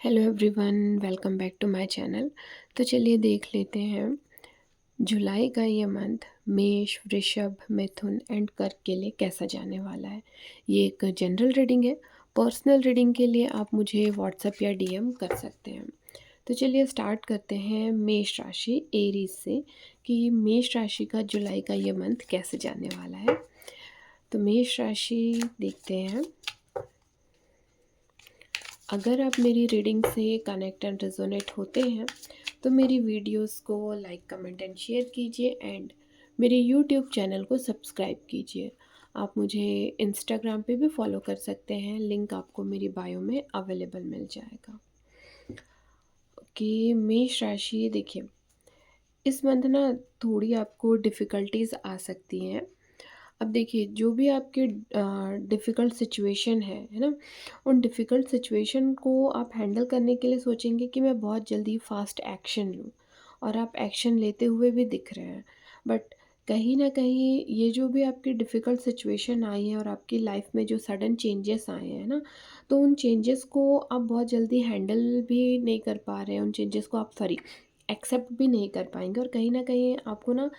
Hello everyone, welcome back to my channel. तो चलिए देख लेते हैं जुलाई का ये मंथ मेष, वृषभ, मिथुन एंड कर्क के लिए कैसा जाने वाला है। ये एक जनरल रीडिंग है। पर्सनल रीडिंग के लिए आप मुझे व्हाट्सएप या डीएम कर सकते हैं। तो चलिए स्टार्ट करते हैं मेष राशि एरीज से कि मेष राशि का जुलाई का ये मंथ कैसे जाने वाला है। तो मेष राशि देखते हैं। अगर आप मेरी रीडिंग से कनेक्ट एंड रेजोनेट होते हैं तो मेरी वीडियोस को लाइक, कमेंट एंड शेयर कीजिए एंड मेरे यूट्यूब चैनल को सब्सक्राइब कीजिए। आप मुझे इंस्टाग्राम पे भी फॉलो कर सकते हैं, लिंक आपको मेरी बायो में अवेलेबल मिल जाएगा। कि मेष राशि देखिए, इस मंथ ना थोड़ी आपको डिफ़िकल्टीज़ आ सकती हैं। अब देखिए, जो भी आपके डिफ़िकल्ट सिचुएशन है ना? उन डिफ़िकल्ट सिचुएशन को आप हैंडल करने के लिए सोचेंगे कि मैं बहुत जल्दी फ़ास्ट एक्शन लूँ, और आप एक्शन लेते हुए भी दिख रहे हैं। बट कहीं न कहीं ये जो भी आपकी डिफ़िकल्ट सिचुएशन आई है और आपकी लाइफ़ में जो सडन चेंजेस आए हैं ना, तो उन चेंजेस को आप बहुत जल्दी हैंडल भी नहीं कर पा रहे हैं। उन चेंजेस को आप एक्सेप्ट भी नहीं कर पाएँगे, और कहीं न कहीं आपको ना,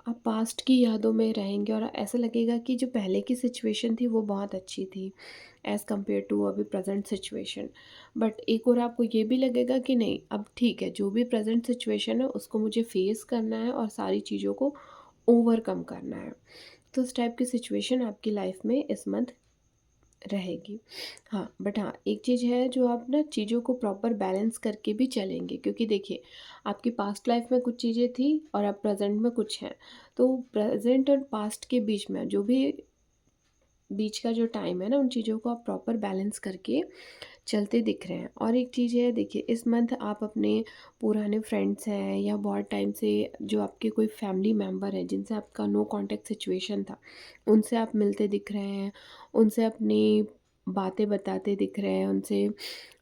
आप पास्ट की यादों में रहेंगे और ऐसा लगेगा कि जो पहले की सिचुएशन थी वो बहुत अच्छी थी एज़ कम्पेयर टू अभी प्रेजेंट सिचुएशन। बट एक और आपको ये भी लगेगा कि नहीं, अब ठीक है, जो भी प्रेजेंट सिचुएशन है उसको मुझे फेस करना है और सारी चीज़ों को ओवरकम करना है। तो इस टाइप की सिचुएशन आपकी लाइफ में इस मंथ रहेगी। हाँ, बट हाँ, एक चीज़ है जो आप ना चीज़ों को प्रॉपर बैलेंस करके भी चलेंगे, क्योंकि देखिए, आपकी पास्ट लाइफ में कुछ चीज़ें थी और अब प्रेज़ेंट में कुछ हैं। तो प्रेज़ेंट और पास्ट के बीच में जो भी बीच का जो टाइम है ना, उन चीज़ों को आप प्रॉपर बैलेंस करके चलते दिख रहे हैं। और एक चीज़ है, देखिए, इस मंथ आप अपने पुराने फ्रेंड्स हैं या बहुत टाइम से जो आपके कोई फैमिली मेम्बर हैं जिनसे आपका नो कांटेक्ट सिचुएशन था, उनसे आप मिलते दिख रहे हैं, उनसे अपनी बातें बताते दिख रहे हैं, उनसे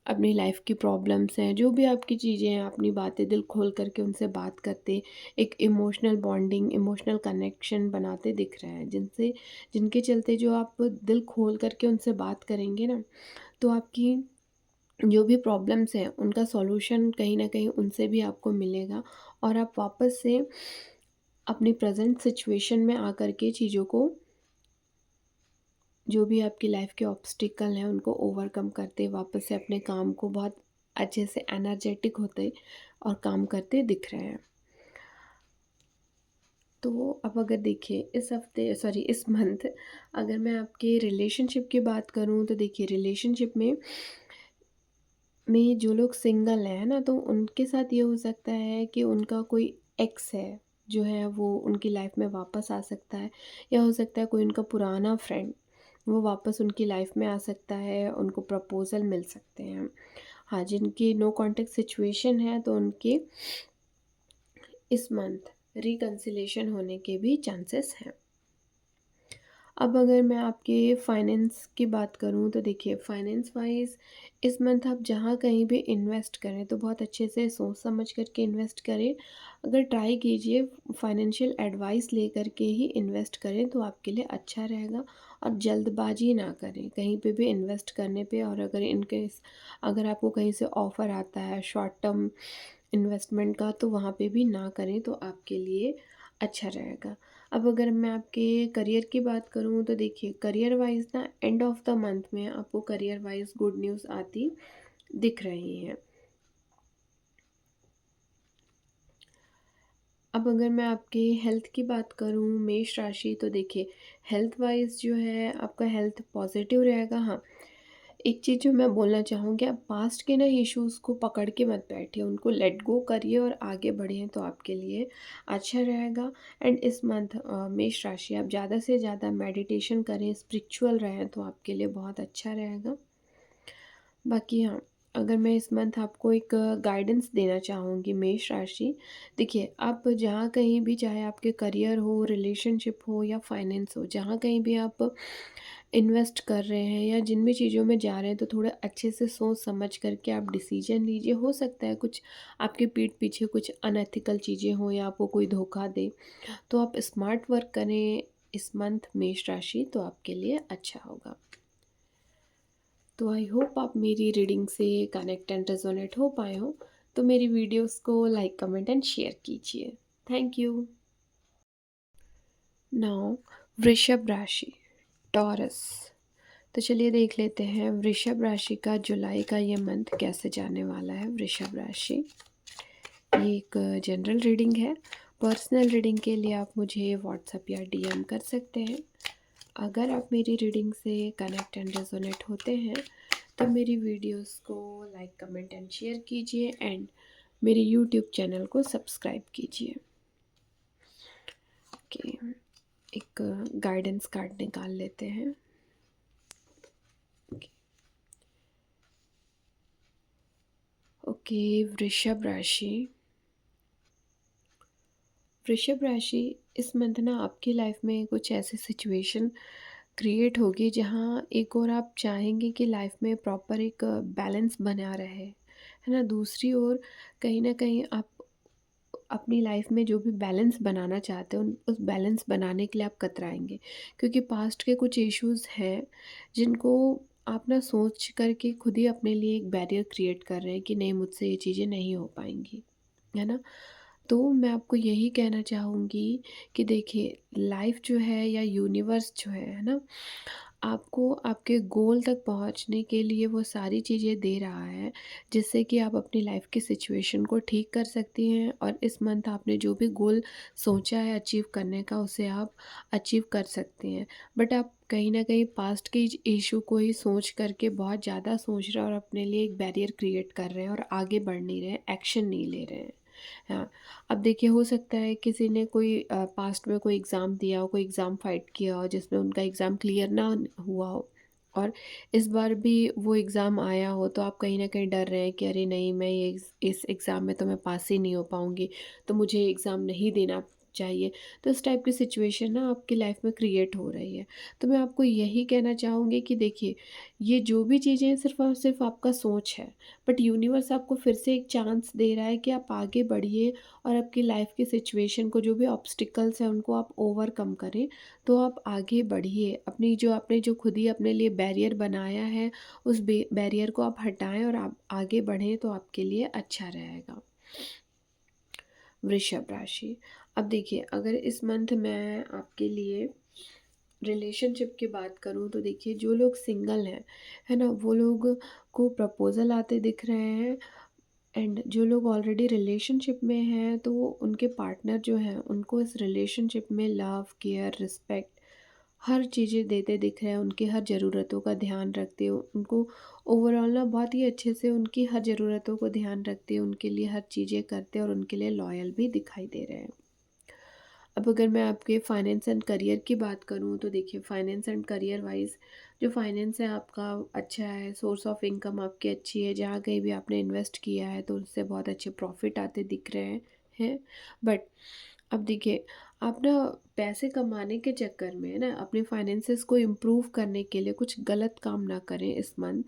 अपनी लाइफ की प्रॉब्लम्स हैं, जो भी आपकी चीज़ें हैं, अपनी बातें दिल खोल करके उनसे बात करते, एक इमोशनल बॉन्डिंग, इमोशनल कनेक्शन बनाते दिख रहे हैं, जिनसे जिनके चलते जो आप दिल खोल करके उनसे बात करेंगे ना, तो आपकी जो भी प्रॉब्लम्स हैं उनका सॉल्यूशन कहीं न कहीं उनसे भी आपको मिलेगा, और आप वापस से अपनी प्रेज़ेंट सिचुएशन में आकर के चीज़ों को, जो भी आपकी लाइफ़ के ऑब्स्टिकल हैं उनको ओवरकम करते, वापस से अपने काम को बहुत अच्छे से एनर्जेटिक होते और काम करते दिख रहे हैं। तो अब अगर देखिए, इस हफ़्ते, सॉरी, इस मंथ अगर मैं आपके रिलेशनशिप की बात करूँ तो देखिए, रिलेशनशिप में जो लोग सिंगल हैं ना, तो उनके साथ ये हो सकता है कि उनका कोई एक्स है जो है वो उनकी लाइफ में वापस आ सकता है, या हो सकता है कोई उनका पुराना फ्रेंड वो वापस उनकी लाइफ में आ सकता है, उनको प्रपोज़ल मिल सकते हैं। हाँ, जिनकी नो कॉन्टैक्ट सिचुएशन है तो उनके इस मंथ रिकन्सिलेशन होने के भी चांसेस हैं। अब अगर मैं आपके फाइनेंस की बात करूँ तो देखिए, फाइनेंस वाइज़ इस मंथ आप जहाँ कहीं भी इन्वेस्ट करें तो बहुत अच्छे से सोच समझ कर के इन्वेस्ट करें। अगर ट्राई कीजिए फाइनेंशियल एडवाइस लेकर के ही इन्वेस्ट करें तो आपके लिए अच्छा रहेगा, और जल्दबाजी ना करें कहीं पे भी इन्वेस्ट करने पे। और अगर इन केस अगर आपको कहीं से ऑफ़र आता है शॉर्ट टर्म इन्वेस्टमेंट का, तो वहाँ पे भी ना करें तो आपके लिए अच्छा रहेगा। अब अगर मैं आपके करियर की बात करूँ तो देखिए, करियर वाइज़ ना एंड ऑफ द मंथ में आपको करियर वाइज़ गुड न्यूज़ आती दिख रही हैं। अब अगर मैं आपके हेल्थ की बात करूँ मेष राशि, तो देखिए, हेल्थ वाइज़ जो है आपका हेल्थ पॉजिटिव रहेगा। हाँ, एक चीज़ जो मैं बोलना चाहूँगी, आप पास्ट के ना इश्यूज़ को पकड़ के मत बैठिए, उनको लेट गो करिए और आगे बढ़िए तो आपके लिए अच्छा रहेगा। एंड इस मंथ मेष राशि आप ज़्यादा से ज़्यादा मेडिटेशन करें, स्पिरिचुअल रहें तो आपके लिए बहुत अच्छा रहेगा। बाकी हाँ, अगर मैं इस मंथ आपको एक गाइडेंस देना चाहूँगी मेष राशि, देखिए, आप जहाँ कहीं भी, चाहे आपके करियर हो, रिलेशनशिप हो या फाइनेंस हो, जहाँ कहीं भी आप इन्वेस्ट कर रहे हैं या जिन भी चीज़ों में जा रहे हैं, तो थोड़ा अच्छे से सोच समझ करके आप डिसीजन लीजिए। हो सकता है कुछ आपके पीठ पीछे कुछ अनएथिकल चीज़ें हों या आपको कोई धोखा दे, तो आप स्मार्ट वर्क करें इस मंथ मेष राशि, तो आपके लिए अच्छा होगा। तो आई होप आप मेरी रीडिंग से कनेक्ट एंड रेजोनेट हो पाए हो। तो मेरी वीडियोस को लाइक कमेंट एंड शेयर कीजिए। Thank you. नाउ वृषभ राशि, टॉरस। तो चलिए देख लेते हैं वृषभ राशि का जुलाई का ये मंथ कैसे जाने वाला है। वृषभ राशि, ये एक जनरल रीडिंग है। पर्सनल रीडिंग के लिए आप मुझे व्हाट्सएप या डीएम कर सकते हैं। अगर आप मेरी रीडिंग से कनेक्ट एंड रेजोनेट होते हैं तो मेरी वीडियोस को लाइक कमेंट एंड शेयर कीजिए एंड मेरे यूट्यूब चैनल को सब्सक्राइब कीजिए। ओके, एक गाइडेंस कार्ड निकाल लेते हैं। ओके, वृषभ राशि। वृषभ राशि, इस मंथ ना आपकी लाइफ में कुछ ऐसी सिचुएशन क्रिएट होगी जहाँ एक और आप चाहेंगे कि लाइफ में प्रॉपर एक बैलेंस बना रहे, है ना। दूसरी ओर कहीं ना कहीं आप अपनी लाइफ में जो भी बैलेंस बनाना चाहते हो उस बैलेंस बनाने के लिए आप कतराएंगे, क्योंकि पास्ट के कुछ इश्यूज हैं जिनको आप ना सोच करके खुद ही अपने लिए एक बैरियर क्रिएट कर रहे हैं कि नहीं, मुझसे ये चीज़ें नहीं हो पाएंगी, है ना। तो मैं आपको यही कहना चाहूँगी कि देखिए, लाइफ जो है या यूनिवर्स जो है ना, आपको आपके गोल तक पहुँचने के लिए वो सारी चीज़ें दे रहा है जिससे कि आप अपनी लाइफ की सिचुएशन को ठीक कर सकती हैं और इस मंथ आपने जो भी गोल सोचा है अचीव करने का उसे आप अचीव कर सकती हैं। बट आप कहीं न कहीं पास्ट के इश्यू को ही सोच करके बहुत ज़्यादा सोच रहे हैं और अपने लिए एक बैरियर क्रिएट कर रहे हैं और आगे बढ़ नहीं रहे हैं, एक्शन नहीं ले रहे हैं। हाँ, अब देखिए, हो सकता है किसी ने कोई पास्ट में कोई एग्ज़ाम दिया हो, कोई एग्ज़ाम फाइट किया हो जिसमें उनका एग्ज़ाम क्लियर ना हुआ हो और इस बार भी वो एग्ज़ाम आया हो, तो आप कहीं न कहीं डर रहे हैं कि अरे नहीं, मैं ये इस एग्ज़ाम में तो मैं पास ही नहीं हो पाऊँगी, तो मुझे एग्ज़ाम नहीं देना चाहिए। तो इस टाइप की सिचुएशन ना आपकी लाइफ में क्रिएट हो रही है। तो मैं आपको यही कहना चाहूँगी कि देखिए, ये जो भी चीज़ें हैं सिर्फ़ और सिर्फ़ आपका सोच है। बट यूनिवर्स आपको फिर से एक चांस दे रहा है कि आप आगे बढ़िए और आपकी लाइफ की सिचुएशन को, जो भी ऑब्स्टिकल्स हैं उनको आप ओवरकम करें। तो आप आगे बढ़िए, अपनी जो आपने जो खुद ही अपने लिए बैरियर बनाया है उस बैरियर को आप हटाएं और आप आगे बढ़ें, तो आपके लिए अच्छा रहेगा। वृषभ राशि, अब देखिए, अगर इस मंथ मैं आपके लिए रिलेशनशिप की बात करूँ तो देखिए, जो लोग सिंगल हैं, है ना, वो लोग को प्रपोज़ल आते दिख रहे हैं एंड जो लोग ऑलरेडी रिलेशनशिप में हैं तो उनके पार्टनर जो हैं उनको इस रिलेशनशिप में लव, केयर, रिस्पेक्ट, हर चीज़ें देते दिख रहे हैं, उनकी हर ज़रूरतों का ध्यान रखते हो उनको। ओवरऑल ना बहुत ही अच्छे से उनकी हर ज़रूरतों को ध्यान रखते हैं, उनके लिए हर चीज़ें करते हैं और उनके लिए लॉयल भी दिखाई दे रहे हैं। अब अगर मैं आपके फाइनेंस एंड करियर की बात करूँ तो देखिए, फाइनेंस एंड करियर वाइज जो फाइनेंस है आपका अच्छा है, सोर्स ऑफ इनकम आपकी अच्छी है, जहाँ कहीं भी आपने इन्वेस्ट किया है तो उससे बहुत अच्छे प्रॉफिट आते दिख रहे हैं। बट अब देखिए, आप ना पैसे कमाने के चक्कर में, है ना, अपने फाइनेंसेस को इम्प्रूव करने के लिए कुछ गलत काम ना करें इस मंथ,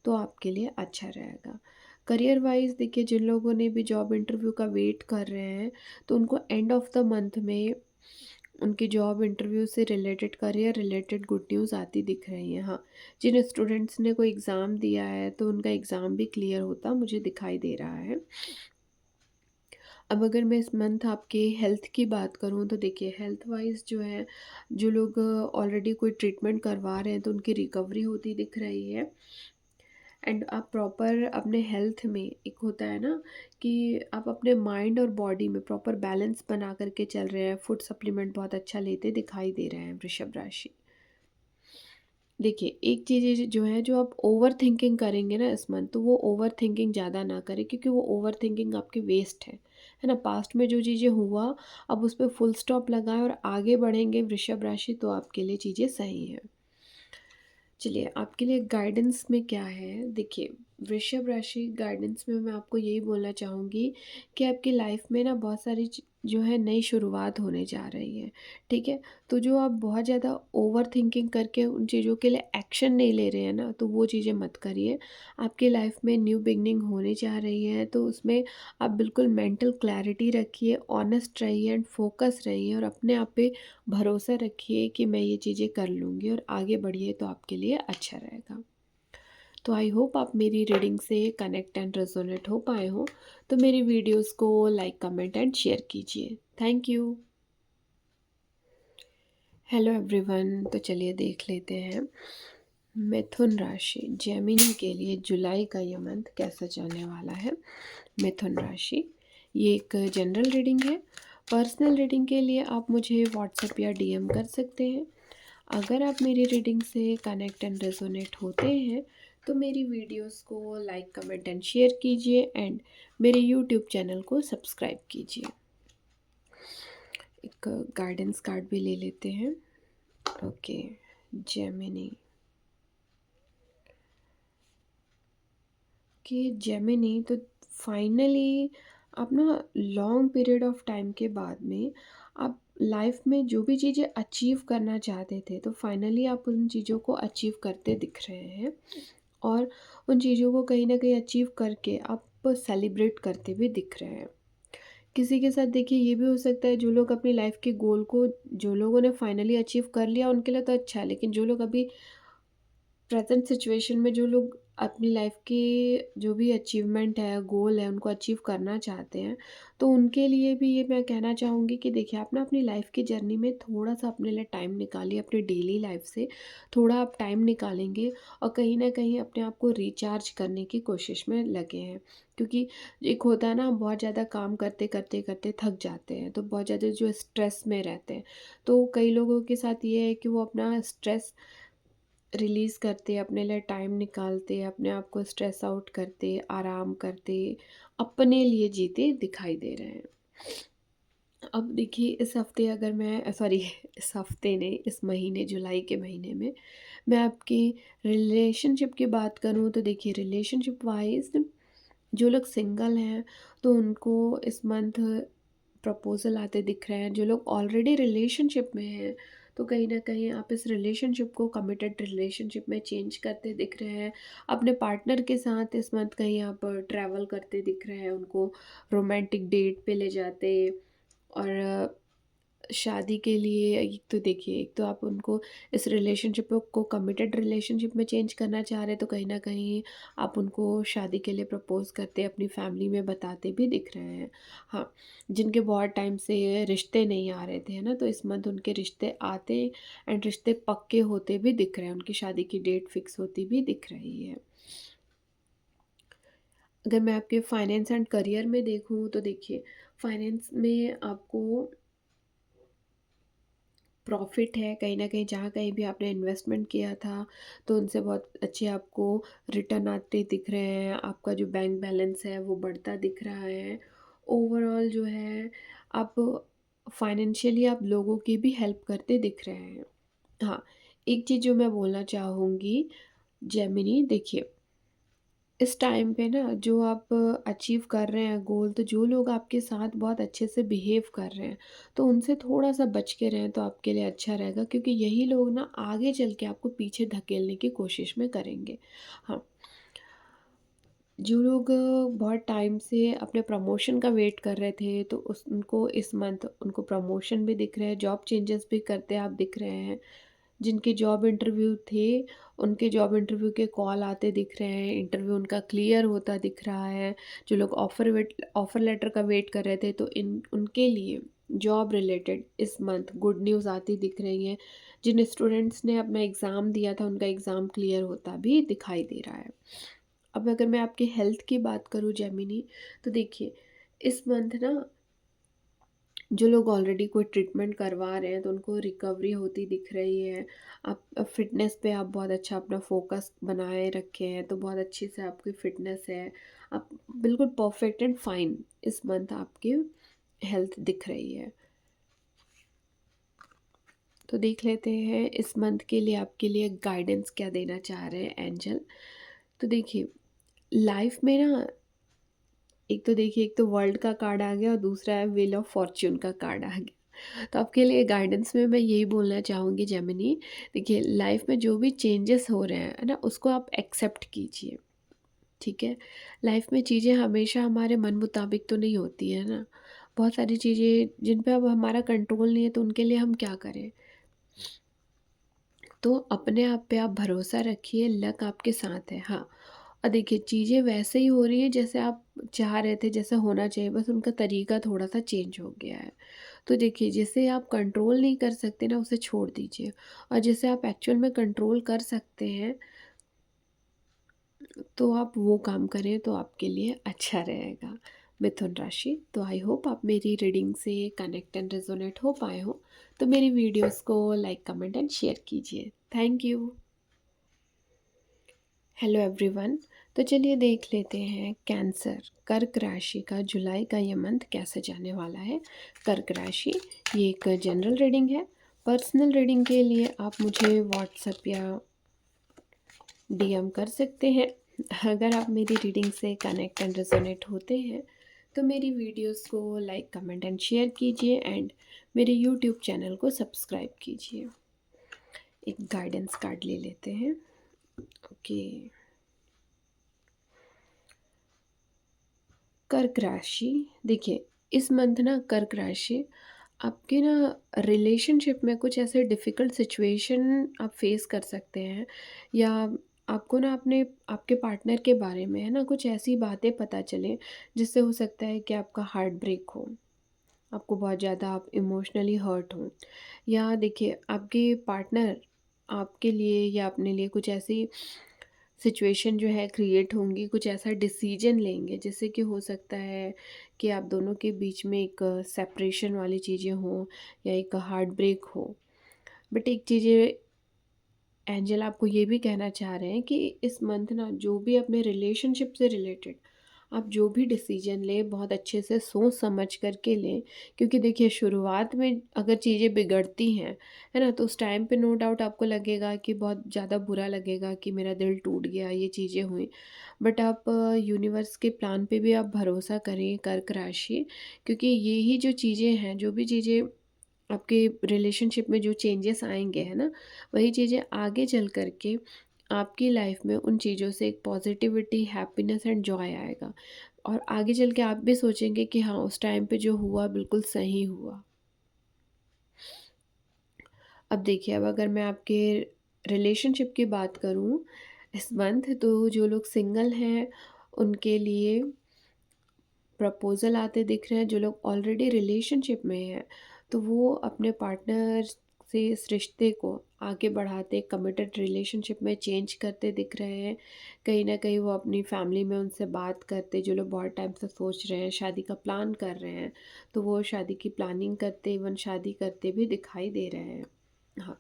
तो आपके लिए अच्छा रहेगा। करियर वाइज देखिए, जिन लोगों ने भी जॉब इंटरव्यू का वेट कर रहे हैं तो उनको एंड ऑफ द मंथ में उनकी जॉब इंटरव्यू से related, career related good news आती दिख रही है। हाँ, जिन स्टूडेंट्स ने कोई एग्ज़ाम दिया है तो उनका एग्ज़ाम भी क्लियर होता मुझे दिखाई दे रहा है। अब अगर मैं इस मंथ आपके हेल्थ की बात करूँ तो देखिए, हेल्थ वाइज जो है, जो लोग ऑलरेडी कोई ट्रीटमेंट करवा रहे हैं तो उनकी रिकवरी होती दिख रही है एंड आप प्रॉपर अपने हेल्थ में, एक होता है ना कि आप अपने माइंड और बॉडी में प्रॉपर बैलेंस बना करके चल रहे हैं, फूड सप्लीमेंट बहुत अच्छा लेते दिखाई दे रहे हैं वृषभ राशि। देखिए, एक चीज़ जो है, जो आप ओवर थिंकिंग करेंगे ना इस मंथ, तो वो ओवर थिंकिंग ज़्यादा ना करें, क्योंकि वो ओवर थिंकिंग आपकी वेस्ट है ना। पास्ट में जो चीज़ें हुआ, अब उस पे फुल स्टॉप लगाएं और आगे बढ़ेंगे वृषभ राशि, तो आपके लिए चीज़ें सही हैं। चलिए, आपके लिए गाइडेंस में क्या है, देखिए, वृषभ राशि गाइडेंस में मैं आपको यही बोलना चाहूँगी कि आपकी लाइफ में ना बहुत सारी जो है नई शुरुआत होने जा रही है, ठीक है। तो जो आप बहुत ज़्यादा ओवर थिंकिंग करके उन चीज़ों के लिए एक्शन नहीं ले रहे हैं ना, तो वो चीज़ें मत करिए। आपकी लाइफ में न्यू बिगनिंग होने जा रही है तो उसमें आप बिल्कुल मेंटल क्लैरिटी रखिए, ऑनेस्ट रहिए एंड फोकस रहिए और अपने आप पे भरोसा रखिए कि मैं ये चीज़ें कर लूँगी और आगे बढ़िए, तो आपके लिए अच्छा रहेगा। तो आई होप आप मेरी रीडिंग से कनेक्ट एंड रेजोनेट हो पाए हो। तो मेरी वीडियोस को लाइक कमेंट एंड शेयर कीजिए। Thank you. हेलो एवरीवन, तो चलिए देख लेते हैं मिथुन राशि जेमिनी के लिए जुलाई का ये मंथ कैसा जाने वाला है। मिथुन राशि, ये एक जनरल रीडिंग है। पर्सनल रीडिंग के लिए आप मुझे व्हाट्सएप या डीएम कर सकते हैं। अगर आप मेरी रीडिंग से कनेक्ट एंड रेजोनेट होते हैं तो मेरी वीडियोस को लाइक कमेंट एंड शेयर कीजिए एंड मेरे यूट्यूब चैनल को सब्सक्राइब कीजिए। एक गाइडेंस कार्ड भी ले लेते हैं। ओके, जेमिनी कि जेमिनी तो फाइनली आप ना लॉन्ग पीरियड ऑफ टाइम के बाद में आप लाइफ में जो भी चीज़ें अचीव करना चाहते थे तो फाइनली आप उन चीज़ों को अचीव करते दिख रहे हैं। और उन चीज़ों को कहीं ना कहीं अचीव करके आप सेलिब्रेट करते भी दिख रहे हैं। किसी के साथ देखिए ये भी हो सकता है, जो लोग अपनी लाइफ के गोल को, जो लोगों ने फाइनली अचीव कर लिया उनके लिए तो अच्छा है, लेकिन जो लोग अभी प्रेजेंट सिचुएशन में, जो लोग अपनी लाइफ के जो भी अचीवमेंट है, गोल है, उनको अचीव करना चाहते हैं, तो उनके लिए भी ये मैं कहना चाहूँगी कि देखिए आप ना अपनी लाइफ की जर्नी में थोड़ा सा अपने लिए टाइम निकालिए। अपनी डेली लाइफ से थोड़ा आप टाइम निकालेंगे और कहीं ना कहीं अपने आप को रिचार्ज करने की कोशिश में लगे हैं। क्योंकि एक होता है ना, हम बहुत ज़्यादा काम करते करते करते थक जाते हैं, तो बहुत ज़्यादा जो स्ट्रेस में रहते हैं, तो कई लोगों के साथ ये है कि वो अपना स्ट्रेस रिलीज़ करते, अपने लिए टाइम निकालते, अपने आप को स्ट्रेस आउट करते, आराम करते, अपने लिए जीते दिखाई दे रहे हैं। अब देखिए इस हफ्ते अगर मैं सॉरी इस हफ्ते नहीं, इस महीने जुलाई के महीने में मैं आपकी रिलेशनशिप की बात करूँ तो देखिए रिलेशनशिप वाइज जो लोग सिंगल हैं तो उनको इस मंथ प्रपोज़ल आते दिख रहे हैं। जो लोग ऑलरेडी रिलेशनशिप में हैं तो कहीं न कहीं आप इस रिलेशनशिप को कमिटेड रिलेशनशिप में चेंज करते दिख रहे हैं। अपने पार्टनर के साथ इस मंथ कहीं आप ट्रैवल करते दिख रहे हैं, उनको रोमांटिक डेट पे ले जाते। और शादी के लिए एक तो देखिए, एक तो आप उनको इस रिलेशनशिप को कमिटेड रिलेशनशिप में चेंज करना चाह रहे हैं, तो कहीं न कहीं आप उनको शादी के लिए प्रपोज़ करते, अपनी फैमिली में बताते भी दिख रहे हैं। हाँ, जिनके बहुत टाइम से रिश्ते नहीं आ रहे थे, है ना? तो इस मंथ उनके रिश्ते आते एंड रिश्ते पक्के होते भी दिख रहे हैं, उनकी शादी की डेट फिक्स होती भी दिख रही है। अगर मैं आपके फाइनेंस एंड करियर में देखूँ तो देखिए, फाइनेंस में आपको प्रॉफ़िट है कहीं न कहीं। जहाँ कहीं भी आपने इन्वेस्टमेंट किया था, तो उनसे बहुत अच्छे आपको रिटर्न आते दिख रहे हैं। आपका जो बैंक बैलेंस है, वो बढ़ता दिख रहा है। ओवरऑल जो है, आप फाइनेंशियली आप लोगों की भी हेल्प करते दिख रहे हैं। हाँ, एक चीज़ जो मैं बोलना चाहूँगी, जेमिनी देखिए, इस टाइम पे ना जो आप अचीव कर रहे हैं गोल, तो जो लोग आपके साथ बहुत अच्छे से बिहेव कर रहे हैं तो उनसे थोड़ा सा बच के रहें तो आपके लिए अच्छा रहेगा, क्योंकि यही लोग ना आगे चल के आपको पीछे धकेलने की कोशिश में करेंगे। हाँ, जो लोग बहुत टाइम से अपने प्रमोशन का वेट कर रहे थे तो उस उनको इस मंथ उनको प्रमोशन भी दिख रहे हैं, जॉब चेंजेस भी करते आप दिख रहे हैं। जिनके जॉब इंटरव्यू थे, उनके जॉब इंटरव्यू के कॉल आते दिख रहे हैं, इंटरव्यू उनका क्लियर होता दिख रहा है। जो लोग ऑफ़र लेटर का वेट कर रहे थे तो इन उनके लिए जॉब रिलेटेड इस मंथ गुड न्यूज़ आती दिख रही हैं। जिन स्टूडेंट्स ने अपना एग्ज़ाम दिया था, उनका एग्ज़ाम क्लियर होता भी दिखाई दे रहा है। अब अगर मैं आपकी हेल्थ की बात करूँ जेमिनी, तो देखिए इस मंथ ना जो लोग ऑलरेडी कोई ट्रीटमेंट करवा रहे हैं तो उनको रिकवरी होती दिख रही है। आप फ़िटनेस पे आप बहुत अच्छा अपना फ़ोकस बनाए रखे हैं, तो बहुत अच्छे से आपकी फ़िटनेस है। आप बिल्कुल परफेक्ट एंड फाइन इस मंथ आपकी हेल्थ दिख रही है। तो देख लेते हैं इस मंथ के लिए आपके लिए गाइडेंस क्या देना चाह रहे हैं एंजल। तो देखिए, लाइफ में ना एक तो देखिए, एक तो वर्ल्ड का कार्ड आ गया और दूसरा है व्हील ऑफ फॉर्च्यून का कार्ड आ गया। तो आपके लिए गाइडेंस में मैं यही बोलना चाहूँगी जेमिनी, देखिए लाइफ में जो भी चेंजेस हो रहे हैं, है ना? उसको आप एक्सेप्ट कीजिए, ठीक है? लाइफ में चीज़ें हमेशा हमारे मन मुताबिक तो नहीं होती है ना? बहुत सारी चीज़ें जिन पे अब हमारा कंट्रोल नहीं है, तो उनके लिए हम क्या करें? तो अपने आप पे आप भरोसा रखिए, लक आपके साथ है। हाँ, और देखिए चीज़ें वैसे ही हो रही है जैसे आप चाह रहे थे, जैसा होना चाहिए, बस उनका तरीका थोड़ा-सा चेंज हो गया है। तो देखिए जिसे आप कंट्रोल नहीं कर सकते ना, उसे छोड़ दीजिए, और जिसे आप एक्चुअल में कंट्रोल कर सकते हैं, तो आप वो काम करें तो आपके लिए अच्छा रहेगा। मिथुन राशि, तो आई होप आप मेरी रीडिंग से कनेक्ट एंड रेजोनेट हो पाए हो। तो मेरी वीडियोस को लाइक, कमेंट एंड शेयर कीजिए। Thank you. Hello everyone. तो चलिए देख लेते हैं कैंसर, कर्क राशि का जुलाई का ये मंथ कैसे जाने वाला है। कर्क राशि, ये एक जनरल रीडिंग है। पर्सनल रीडिंग के लिए आप मुझे व्हाट्सएप या डीएम कर सकते हैं। अगर आप मेरी रीडिंग से कनेक्ट एंड रेजोनेट होते हैं तो मेरी वीडियोस को लाइक, कमेंट एंड शेयर कीजिए, एंड मेरे यूट्यूब चैनल को सब्सक्राइब कीजिए। एक गाइडेंस कार्ड ले लेते हैं। ओके। कर्क राशि, देखिए इस मंथ ना कर्क राशि, आपके ना रिलेशनशिप में कुछ ऐसे डिफ़िकल्ट सिचुएशन आप फेस कर सकते हैं, या आपको ना अपने आपके पार्टनर के बारे में है ना कुछ ऐसी बातें पता चले जिससे हो सकता है कि आपका हार्ट ब्रेक हो, आपको बहुत ज़्यादा आप इमोशनली हर्ट हो, या देखिए आपके पार्टनर आपके लिए या अपने लिए कुछ ऐसी सिचुएशन जो है क्रिएट होंगी, कुछ ऐसा डिसीजन लेंगे जिससे कि हो सकता है कि आप दोनों के बीच में एक सेपरेशन वाली चीज़ें हों या एक हार्ट ब्रेक हो। बट एक चीज़ें एंजल आपको ये भी कहना चाह रहे हैं कि इस मंथ ना जो भी अपने रिलेशनशिप से रिलेटेड आप जो भी डिसीजन लें, बहुत अच्छे से सोच समझ कर के लें। क्योंकि देखिए शुरुआत में अगर चीज़ें बिगड़ती हैं, है ना, तो उस टाइम पे नो डाउट आपको लगेगा कि बहुत ज़्यादा बुरा लगेगा कि मेरा दिल टूट गया, ये चीज़ें हुई। बट आप यूनिवर्स के प्लान पे भी आप भरोसा करें कर्क राशि, क्योंकि ये ही जो चीज़ें हैं, जो भी चीज़ें आपके रिलेशनशिप में जो चेंजेस आएँगे, है ना, वही चीज़ें आगे चल कर के आपकी लाइफ में उन चीज़ों से एक पॉजिटिविटी, हैप्पीनेस एंड जॉय आएगा, और आगे चल के आप भी सोचेंगे कि हाँ, उस टाइम पे जो हुआ बिल्कुल सही हुआ। अब देखिए, अब अगर मैं आपके रिलेशनशिप की बात करूँ इस मंथ, तो जो लोग सिंगल हैं उनके लिए प्रपोज़ल आते दिख रहे हैं। जो लोग ऑलरेडी रिलेशनशिप में हैं, तो वो अपने पार्टनर से इस रिश्ते को आगे बढ़ाते, कमिटेड रिलेशनशिप में चेंज करते दिख रहे हैं। कहीं न कहीं वो अपनी फैमिली में उनसे बात करते, जो लोग बहुत टाइम से सोच रहे हैं, शादी का प्लान कर रहे हैं, तो वो शादी की प्लानिंग करते, इवन शादी करते भी दिखाई दे रहे हैं। हाँ।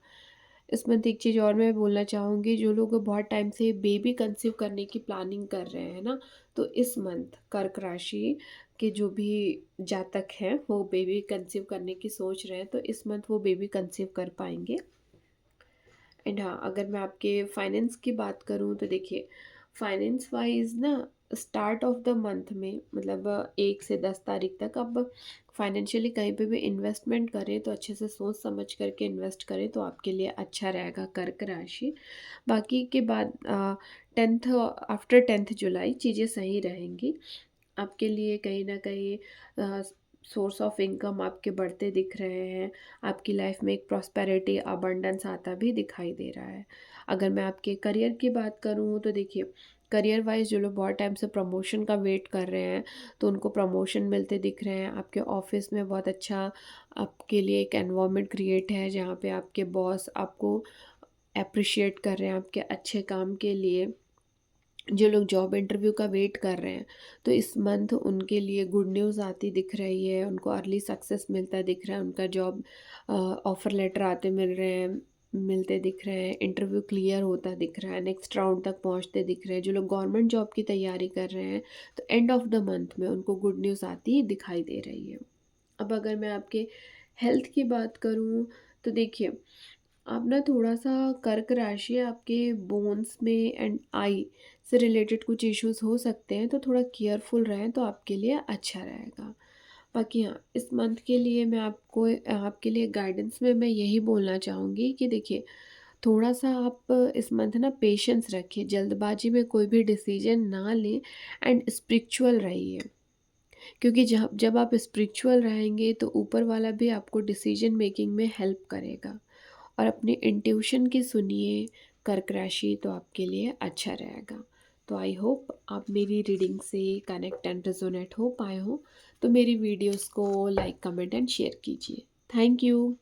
इसमें तो एक चीज़ और मैं बोलना चाहूँगी, जो लोग बहुत टाइम से बेबी कंसीव करने की प्लानिंग कर रहे हैं ना, तो इस मंथ कर्क राशि के जो भी जातक हैं वो बेबी कंसीव करने की सोच रहे हैं, तो इस मंथ वो बेबी कंसीव कर पाएँगे। एंड हाँ, अगर मैं आपके फाइनेंस की बात करूँ तो देखिए फाइनेंस वाइज ना स्टार्ट ऑफ द मंथ में, मतलब 1 से 10 तारीख तक आप फाइनेंशियली कहीं पे भी इन्वेस्टमेंट करें तो अच्छे से सोच समझ करके इन्वेस्ट करें तो आपके लिए अच्छा रहेगा कर्क राशि। बाकी के बाद 10th, आफ्टर 10th जुलाई चीज़ें सही रहेंगी आपके लिए। कहीं ना कहीं सोर्स ऑफ इनकम आपके बढ़ते दिख रहे हैं, आपकी लाइफ में एक प्रॉस्पेरिटी, अबंडेंस आता भी दिखाई दे रहा है। अगर मैं आपके करियर की बात करूँ तो देखिए करियर वाइज जो लोग बहुत टाइम से प्रमोशन का वेट कर रहे हैं, तो उनको प्रमोशन मिलते दिख रहे हैं। आपके ऑफिस में बहुत अच्छा आपके लिए एक एनवायरनमेंट क्रिएट है जहाँ पे आपके बॉस आपको अप्रिशिएट कर रहे हैं आपके अच्छे काम के लिए। जो लोग जॉब इंटरव्यू का वेट कर रहे हैं, तो इस मंथ उनके लिए गुड न्यूज़ आती दिख रही है, उनको अर्ली सक्सेस मिलता दिख रहा है, उनका जॉब ऑफ़र लेटर आते मिल रहे हैं, मिलते दिख रहे हैं, इंटरव्यू क्लियर होता दिख रहा है, नेक्स्ट राउंड तक पहुंचते दिख रहे हैं। जो लोग गवर्नमेंट जॉब की तैयारी कर रहे हैं, तो एंड ऑफ द मंथ में उनको गुड न्यूज़ आती दिखाई दे रही है। अब अगर मैं आपके हेल्थ की बात करूँ तो देखिए आप ना थोड़ा-सा कर्क राशि, आपके बोन्स में एंड आई से रिलेटेड कुछ इश्यूज़ हो सकते हैं, तो थोड़ा केयरफुल रहें तो आपके लिए अच्छा रहेगा। बाकी हाँ, इस मंथ के लिए मैं आपको आपके लिए गाइडेंस में मैं यही बोलना चाहूँगी कि देखिए, थोड़ा-सा आप इस मंथ ना पेशेंस रखिए, जल्दबाजी में कोई भी डिसीज़न ना लें, एंड स्पिरिचुअल रहिए। क्योंकि जब आप स्पिरिचुअल रहेंगे तो ऊपर वाला भी आपको डिसीजन मेकिंग में हेल्प करेगा। और अपने इंट्यूशन की सुनिए कर्क राशि, तो आपके लिए अच्छा रहेगा। तो आई होप आप मेरी रीडिंग से कनेक्ट एंड रेजोनेट हो पाए हो। तो मेरी वीडियोस को लाइक, कमेंट एंड शेयर कीजिए। Thank you.